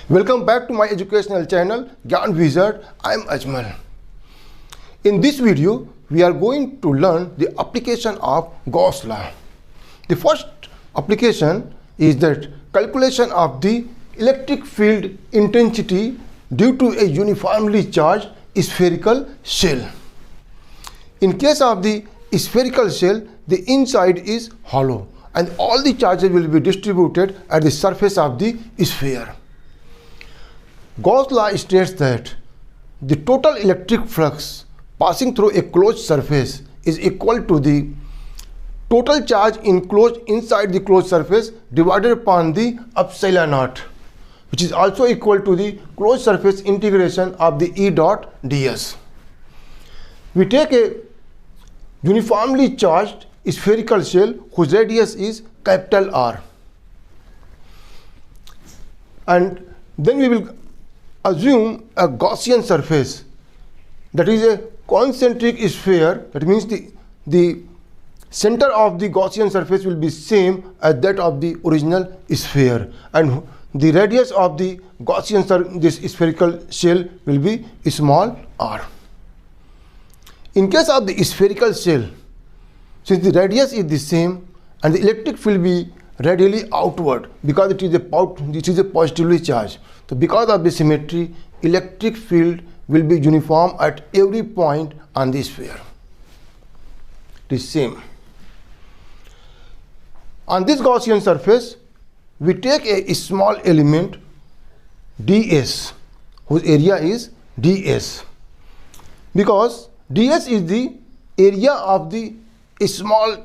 Welcome back to my educational channel Gyan Wizard. I am Ajmal. In this video, we are going to learn the application of Gauss law. The first application is that calculation of the electric field intensity due to a uniformly charged spherical shell. In case of the spherical shell, the inside is hollow and all the charges will be distributed at the surface of the sphere. Gauss law states that the total electric flux passing through a closed surface is equal to the total charge enclosed inside the closed surface divided upon the epsilon naught, which is also equal to the closed surface integration of the E dot ds. We take a uniformly charged spherical shell whose radius is capital R, and then we will assume a Gaussian surface, that is a concentric sphere. That means the center of the Gaussian surface will be same as that of the original sphere, and the radius of the Gaussian this spherical shell will be small r. In case of the spherical shell, since the radius is the same and the electric field will be radially outward because it is a positively charged. So because of the symmetry, electric field will be uniform at every point on the sphere. It is same. On this Gaussian surface, we take a small element ds, whose area is ds, because ds is the area of the small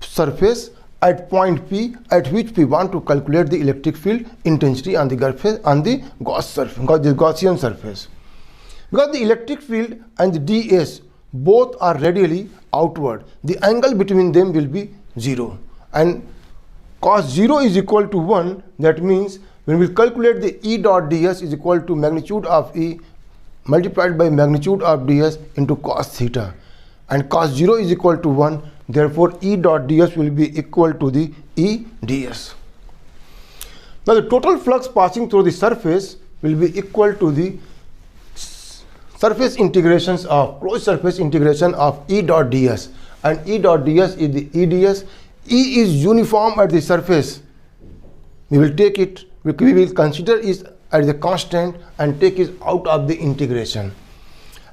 surface at point P at which we want to calculate the electric field intensity on the Gaussian surface. Because the electric field and the ds both are radially outward, the angle between them will be 0, and cos 0 is equal to 1. That means when we calculate the E dot ds is equal to magnitude of E multiplied by magnitude of ds into cos theta, and cos 0 is equal to 1. Therefore, E dot ds will be equal to the E ds. Now, the total flux passing through the surface will be equal to the surface integrations of closed surface integration of E dot ds, and E dot ds is the E ds. E is uniform at the surface. We will take it, we will consider it as a constant and take it out of the integration.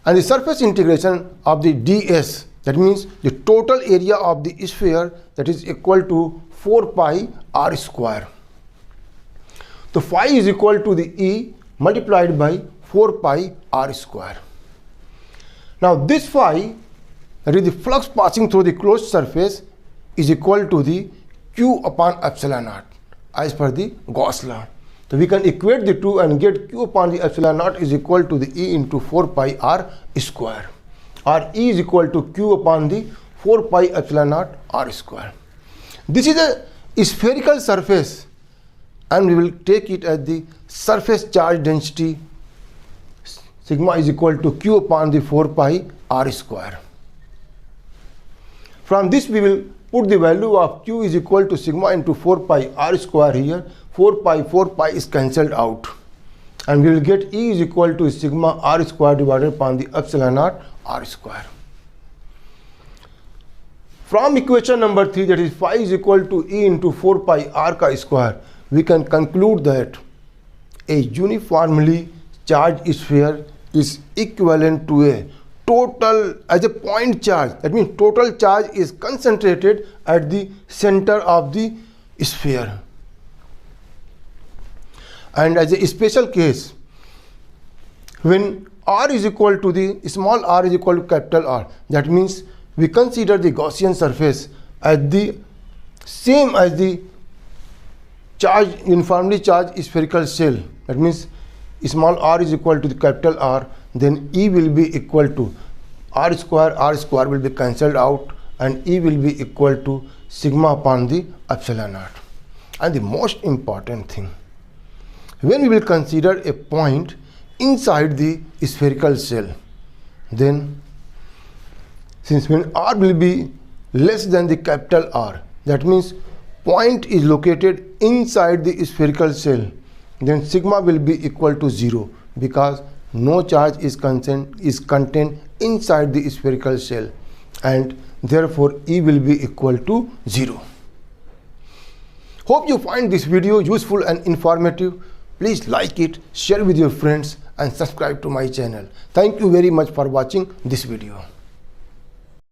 And the surface integration of the ds, that means the total area of the sphere, that is equal to 4 pi r square. So phi is equal to the E multiplied by 4 pi r square. Now this phi, that is the flux passing through the closed surface, is equal to the Q upon epsilon naught as per the Gauss law. So we can equate the two and get Q upon the epsilon naught is equal to the E into 4 pi r square, or E is equal to Q upon the 4 pi epsilon naught r square. This is a spherical surface, and we will take it as the surface charge density sigma is equal to Q upon the 4 pi r square. From this we will put the value of Q is equal to sigma into 4 pi r square here. 4 pi is cancelled out, and we will get E is equal to sigma r square divided upon the epsilon naught r square. From equation number 3, that is phi is equal to E into 4 pi r square, we can conclude that a uniformly charged sphere is equivalent to a total as a point charge. That means total charge is concentrated at the center of the sphere. And as a special case, when r is equal to the small r is equal to capital R, that means we consider the Gaussian surface as the same as the uniformly charged spherical shell. That means small r is equal to the capital R, then E will be equal to r square will be cancelled out, and E will be equal to sigma upon the epsilon naught. And the most important thing, when we will consider a point inside the spherical shell, then since when r will be less than the capital R, that means point is located inside the spherical shell, then sigma will be equal to 0 because no charge is contained inside the spherical shell, and therefore E will be equal to 0. Hope you find this video useful and informative. Please like it, share with your friends and subscribe to my channel. Thank you very much for watching this video.